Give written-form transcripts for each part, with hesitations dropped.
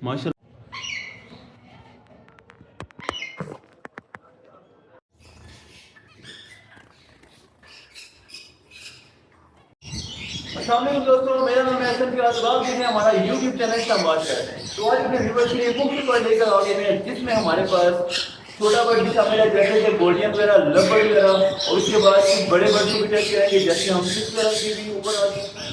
माशा अस्सलाम दोस्तों, मेरा नाम है हसन फियाज। आप देखें हमारा यूट्यूब चैनल का बात करते हैं। तो आज अपने व्यूअर्स के लिए मुख्य पर लेकर आ गए हैं, जिसमें हमारे पास छोटा बर्ड भी शामिल है, जैसे कि गोल्डियन वगैरह, लवबर्ड वगैरह, और उसके बाद कुछ बड़े बर्ड को भी टेस्ट करेंगे, जैसे हम किस तरह की भी ऊपर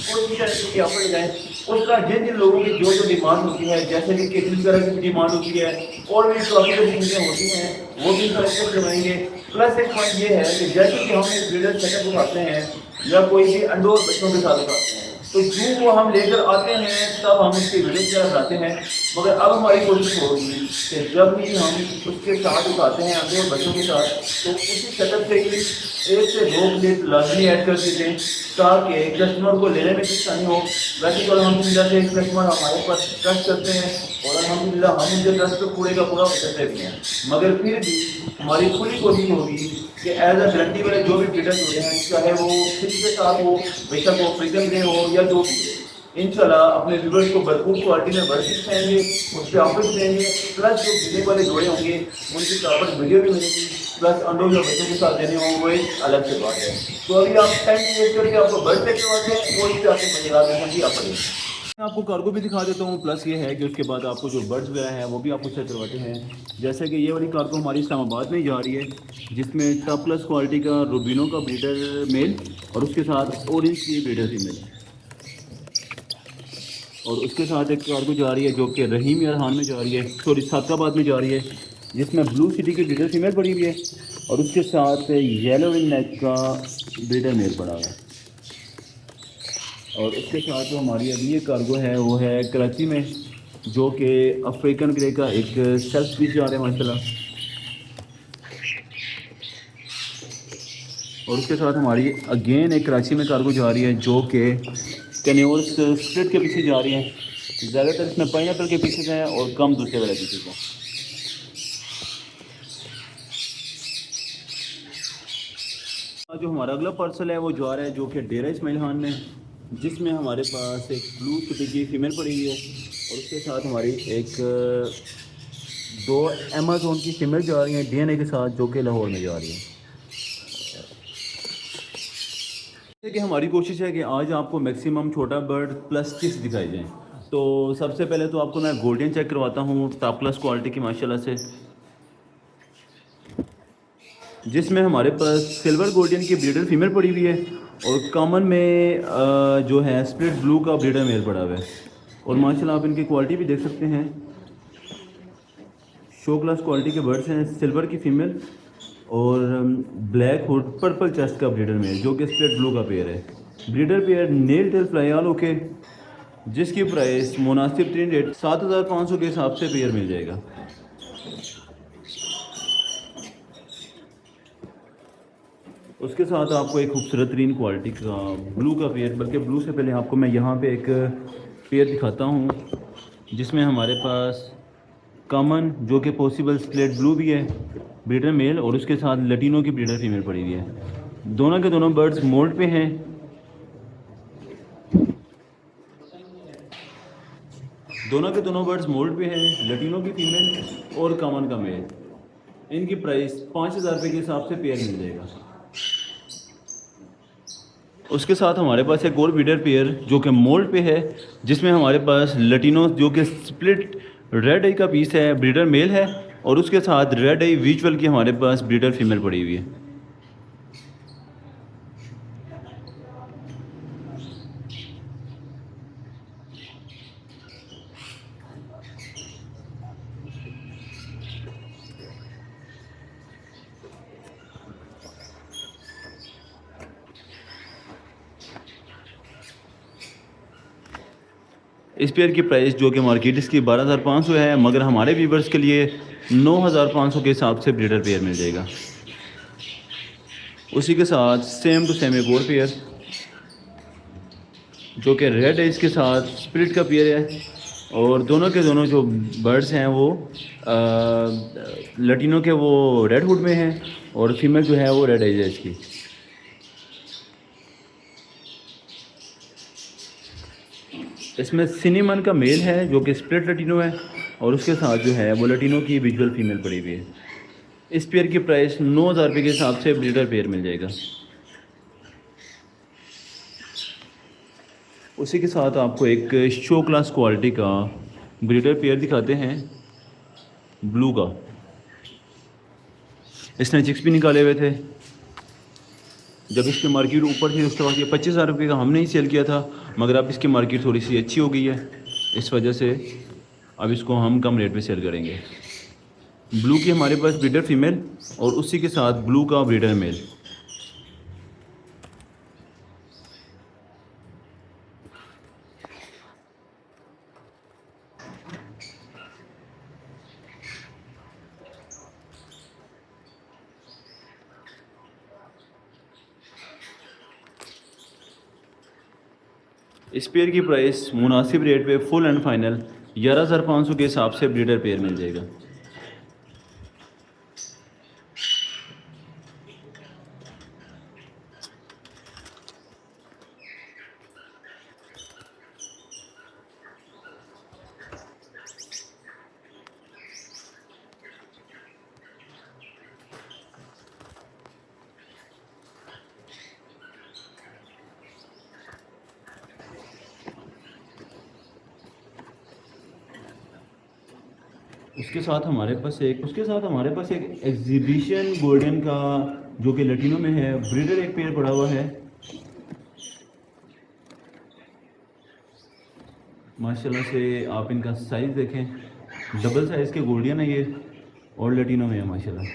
कोई तरह की ऑफर जाए उस तरह जिन जिन लोगों की जो जो डिमांड होती है, जैसे कि किस तरह की डिमांड होती है और भी प्रॉफिटेबल चीज़ें होती हैं, वो भी कलेक्ट करवाएंगे। प्लस एक पॉइंट ये है कि जैसे कि हम एक ब्रीडर सेटअप उठाते हैं या कोई भी अंडोर बच्चों के साथ उठाते हैं, तो जो वो हम लेकर आते हैं तब हम उसकी वीडियो शेयर बनाते हैं। मगर अब हमारी कोशिश होगी कि जब भी हम उसके साथ उठाते हैं अंडोर बच्चों के साथ, तो उसी सेटअप से ही 1 से 2 प्लेट लाजमी ऐड कर देते हैं, ताकि कस्टमर को लेने में परेशानी हो। वैसे तो अलहमदिल्ला से कस्टमर हमारे पास ट्रस्ट करते हैं और अलहमदिल्ला हम उनके ट्रस्ट पर पूरे का पूरा करते भी हैं। मगर फिर भी हमारी पूरी कोशिश होगी कि एज अ गारंटी वाले जो भी ब्रीडर्स होते हैं, चाहे वो फिश के साथ हो, बेशक वो फ्रीडम में हो या जो भी हो, इंशाल्लाह अपने व्यूअर्स को भरपूर क्वालिटी में वर्कशीट देंगे, उसके ऑफर्स देंगे। प्लस जो देने वाले जोड़े होंगे उनकी प्रॉपर वीडियो भी मिलेगी, प्लस अंडों जो बच्चों के साथ देने होंगे वो एक अलग से बात है। तो अभी आप टाइम वेस्ट करके आपको बर्ड से करवाते हैं और इससे आपको मजेदार देखने की आप मैं आपको कार्गो भी दिखा देता हूँ। प्लस ये है कि उसके बाद आपको जो बर्ड्स वगैरह हैं वो भी आपको चेक करवाते हैं। जैसे कि ये वाली कार्गो हमारी इस्लामाबाद में जा रही है, जिसमें टॉप प्लस क्वालिटी का रूबिनो का ब्रीडर मेल और उसके साथ ऑरेंज की ब्रीडर फीमेल, और उसके साथ एक कार्गो जा रही है जो कि रहीम यारहान में जा रही है, सॉरी सादकाबाद में जा रही है, जिसमें ब्लू सिटी की ब्रीडर फीमेल पड़ी हुई है और उसके साथ येलो विंग नेक का ब्रीडर मेल पड़ा हुआ है। और उसके साथ जो हमारी अगली एक कार्गो है वो है कराची में, जो कि अफ्रीकन ग्रे का एक सेल्फ पीस जा रहा है माशाल्लाह। और उसके साथ हमारी अगेन एक कराची में कार्गो जा रही है जो कि कैन्योल स्प्लिट के पीछे जा रही है। ज़्यादातर इसमें पाइनएप्पल के पीसेज हैं और कम दूसरे वाले पीसेज हैं। जो हमारा अगला पार्सल है वो जा रहा है जो कि डेरा इस्माइल खान में, जिसमें हमारे पास एक ब्लू सिटी की फीमेल पड़ी हुई है और उसके साथ हमारी एक 2 अमेज़ोन की फीमेल जा रही हैं डीएनए के साथ, जो कि लाहौर में जा रही है। कि हमारी कोशिश है कि आज आपको मैक्सिमम छोटा बर्ड प्लस चिक्स दिखाई जाएँ। तो सबसे पहले तो आपको मैं गोल्डन चेक करवाता हूँ टॉप क्लास क्वालिटी की माशाल्लाह से, जिसमें हमारे पास सिल्वर गोल्डन की ब्रीडर फीमेल पड़ी हुई है और कॉमन में जो है स्प्लिट ब्लू का ब्रीडर मेल पड़ा हुआ है। और माशाल्लाह आप इनकी क्वालिटी भी देख सकते हैं, शो क्लास क्वालिटी के बर्ड्स हैं। सिल्वर की फीमेल और ब्लैक हुड पर्पल चेस्ट का ब्रीडर मेल, जो कि स्प्लिट ब्लू का पेयर है। ब्रीडर पेयर नेल टेल फ्लाइयाल ओके, जिसकी प्राइस मुनासिब तीन रेट 7500 के हिसाब से पेयर मिल जाएगा। उसके साथ आपको एक खूबसूरत तरीन क्वालिटी का ब्लू का पेयर, बल्कि ब्लू से पहले आपको मैं यहाँ पे एक पेयर दिखाता हूँ, जिसमें हमारे पास कॉमन जो कि पॉसिबल स्प्लिट ब्लू भी है ब्रीडर मेल और उसके साथ लटीनो की ब्रीडर फीमेल पड़ी हुई है। दोनों के दोनों बर्ड्स मोल्ड पे हैं। दोनों के दोनों बर्ड्स मोल्ड पे हैं, लटीनो की फीमेल और कॉमन का मेल। इनकी प्राइस 5000 रुपये के हिसाब से पेयर मिल जाएगा। उसके साथ हमारे पास एक और ब्रीडर पेयर जो कि मोल्ड पे है, जिसमें हमारे पास लटीनो जो कि स्प्लिट रेड आई का पीस है ब्रीडर मेल है और उसके साथ रेड आई विजुअल की हमारे पास ब्रीडर फीमेल पड़ी हुई है। इस पेयर की प्राइस जो कि मार्केट इसकी 12,500 है, मगर हमारे व्यूवर्स के लिए 9,500 के हिसाब से ब्रीडर पेयर मिल जाएगा। उसी के साथ सेम टू सेम एक और पेयर जो कि रेड है, इसके साथ स्प्लिट का पेयर है, और दोनों के दोनों जो बर्ड्स हैं वो लटीनों के वो रेड हुड में हैं, और फीमेल जो है वो रेड आइज है इसकी। इसमें सिनेमन का मेल है जो कि स्प्लिट लटीनो है, और उसके साथ जो है वो लटीनो की विजुअल फीमेल पड़ी हुई है। इस पेयर की प्राइस 9,000 रुपये के हिसाब से ब्रीडर पेयर मिल जाएगा। उसी के साथ आपको एक शो क्लास क्वालिटी का ब्रीडर पेयर दिखाते हैं ब्लू का। इसने चिक्स भी निकाले हुए थे। जब इसकी मार्केट ऊपर थी उसके बाद ये 25,000 रुपये का हमने ही सेल किया था, मगर अब इसकी मार्केट थोड़ी सी अच्छी हो गई है, इस वजह से अब इसको हम कम रेट पे सेल करेंगे। ब्लू की हमारे पास ब्रीडर फीमेल और उसी के साथ ब्लू का ब्रीडर मेल। इस पेयर की प्राइस मुनासिब रेट पे फुल एंड फाइनल 11,500 के हिसाब से ब्रीडर पेयर मिल जाएगा। उसके साथ हमारे पास एक एग्जीबिशन गोल्डन का जो कि लटीनो में है ब्रीडर एक पेयर पड़ा हुआ है। माशाल्लाह से आप इनका साइज़ देखें, डबल साइज़ के गोल्डन है ये, और लटीनो में है माशाल्लाह।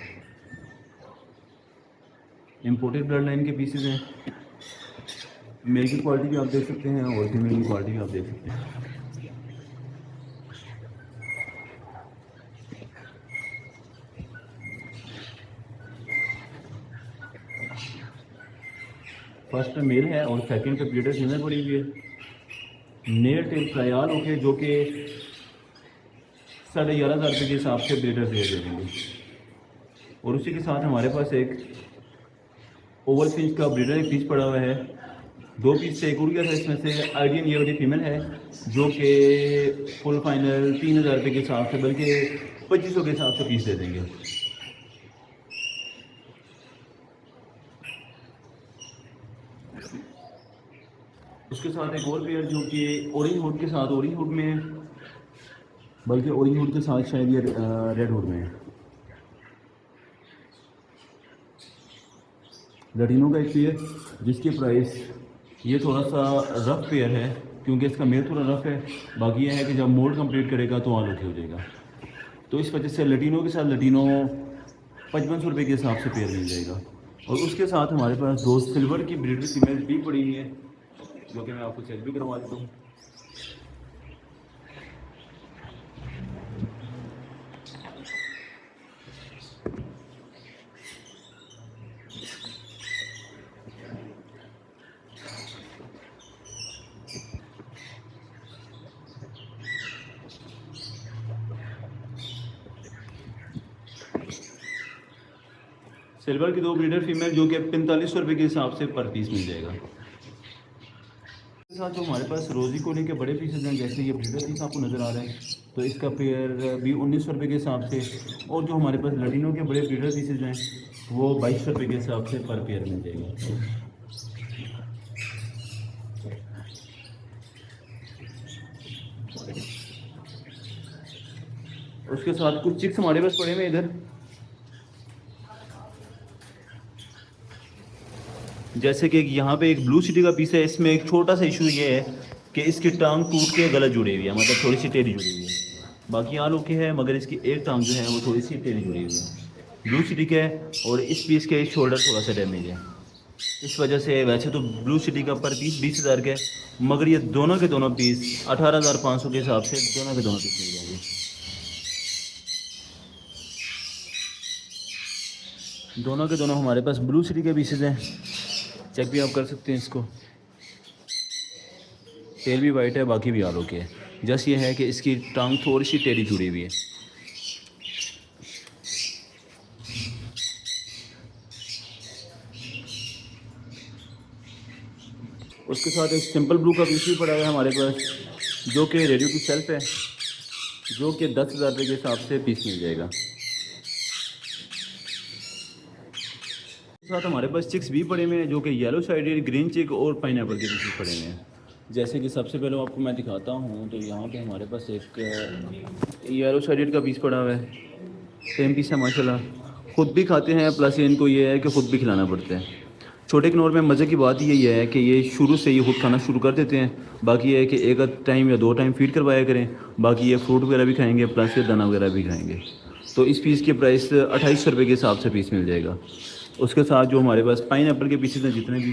इम्पोर्टेड ब्लड लाइन के पीसेस हैं। मेल की क्वालिटी भी आप देख सकते हैं और फीमेल की क्वालिटी भी आप देख सकते हैं। फर्स्ट पे मेल है और सेकंड पे ब्रीडर फीमेल पड़ी हुई है। नेल टेल ट्रायल ओके जो कि 11,500 रुपये के हिसाब से ब्रीडर पेयर दे देंगे। और उसी के साथ हमारे पास एक ओवल फिंच का ब्रीडर एक पीस पड़ा हुआ है। 2 पीस से एक उड़ गया था, इसमें से आइडियन ये वाली फीमेल है जो कि फुल फाइनल 3,000 रुपये के हिसाब से, बल्कि 2,500 के हिसाब से पीस दे देंगे। उसके साथ एक और पेयर जो कि ऑरेंज हुड के साथ, ऑरेंज हुड में है, बल्कि ऑरेंज हुड के साथ शायद ये रेड हुड में है। लटीनो का एक पेयर जिसकी प्राइस ये थोड़ा सा रफ पेयर है क्योंकि इसका मेल थोड़ा रफ है। बाकी ये है कि जब मोल्ड कंप्लीट करेगा तो आल ओके हो जाएगा, तो इस वजह से लटीनो के साथ लटीनो 5,500 रुपये के हिसाब से पेयर मिल जाएगा। और उसके साथ हमारे पास 2 सिल्वर की ब्रीडर फीमेल भी पड़ी हुई है जो कि मैं आपको चेक भी करवा देता हूँ। सिल्वर की 2 ब्रीडर फीमेल जो कि 4500 रुपये के हिसाब से पर पीस मिल जाएगा। साथ जो हमारे पास रोजी कोने के बड़े पीसेस हैं, जैसे ये ब्रीडर पीस आपको नज़र आ रहा है, तो इसका पेयर भी 1900 रुपये के हिसाब से, और जो हमारे पास लटीनों के बड़े ब्रीडर पीसेस हैं वो 2200 रुपये के हिसाब से पर पेयर मिल जाएगा। उसके साथ कुछ चिक्स हमारे पास पड़े हुए इधर, जैसे कि यहाँ पे एक ब्लू सिटी का पीस है। इसमें एक छोटा सा इशू ये है कि इसकी टांग टूट के गलत जुड़ी हुई है, मतलब थोड़ी सी टेढ़ी जुड़ी हुई है। बाकी आल ओके है, मगर इसकी एक टांग जो है वो थोड़ी सी टेढ़ी जुड़ी हुई है। ब्लू सिटी का है और इस पीस के शोल्डर थोड़ा सा डैमेज है। इस वजह से वैसे तो ब्लू सिटी का पर पीस 20,000 का है, मगर ये दोनों के दोनों पीस 18,500 के हिसाब से दोनों के दोनों पीस मिल जाएंगे। दोनों के दोनों हमारे पास ब्लू सिटी के पीसेज हैं, चेक भी आप कर सकते हैं इसको। टेल भी वाइट है, बाकी भी आलो के है, जस्ट ये है कि इसकी टांग थोड़ी सी टेढ़ी जुड़ी हुई है। उसके साथ एक सिंपल ब्लू का पीस भी पड़ा है हमारे पास, जो कि रेडियो की सेल्फ है, जो कि 10,000 रुपये के हिसाब से पीस मिल जाएगा। साथ हमारे पास चिक्स भी पड़े हुए हैं, जो कि येलो साइडेड, ग्रीन चिक और पाइनएप्पल के पीसेस पड़े हुए हैं। जैसे कि सबसे पहले आपको मैं दिखाता हूँ, तो यहाँ पे हमारे पास एक येलो साइडेड का पीस पड़ा हुआ है, सेम पीस है माशाल्लाह। ख़ुद भी खाते हैं, प्लस इनको ये है कि ख़ुद भी खिलाना पड़ता है। छोटे कनौर में मज़े की बात यही है कि ये शुरू से ही खुद खाना शुरू कर देते हैं। बाकी ये है कि एक टाइम या 2 टाइम फीड करवाया करें, बाकी ये फ्रूट वगैरह भी खाएंगे, प्लस ये दाना वगैरह भी खाएंगे। तो इस पीस की प्राइस 2800 रुपये के हिसाब से पीस मिल जाएगा। उसके साथ जो हमारे पास पाइनएप्पल के पीसेस हैं, जितने भी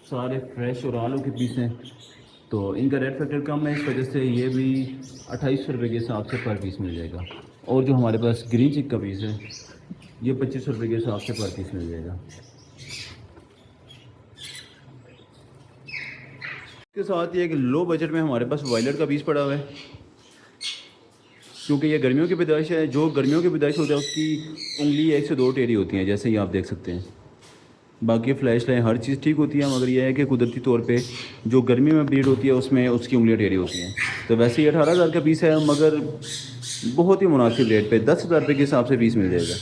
सारे फ्रेश और आलू के पीस हैं, तो इनका रेट फैक्टर कम है, इस वजह से ये भी 2800 रुपये के हिसाब से पर पीस मिल जाएगा। और जो हमारे पास ग्रीन चिक का पीस है, ये 2500 रुपये के हिसाब से पर पीस मिल जाएगा। इसके साथ ये एक लो बजट में हमारे पास वायलेट का पीस पड़ा हुआ है, क्योंकि ये गर्मियों की पैदाइश है। जो गर्मियों की पैदाइश होता है उसकी उंगली 1 से 2 टेढ़ी होती हैं, जैसे ये आप देख सकते हैं। बाकी फ्लैश लाइन हर चीज़ ठीक होती है, मगर यह है कि कुदरती तौर पे जो गर्मी में ब्रीड होती है उसमें उसकी उंगलियाँ टेढ़ी होती हैं। तो वैसे ही 18,000 का पीस है, मगर बहुत ही मुनासिब रेट पे 10,000 रुपये के हिसाब से पीस मिल जाएगा।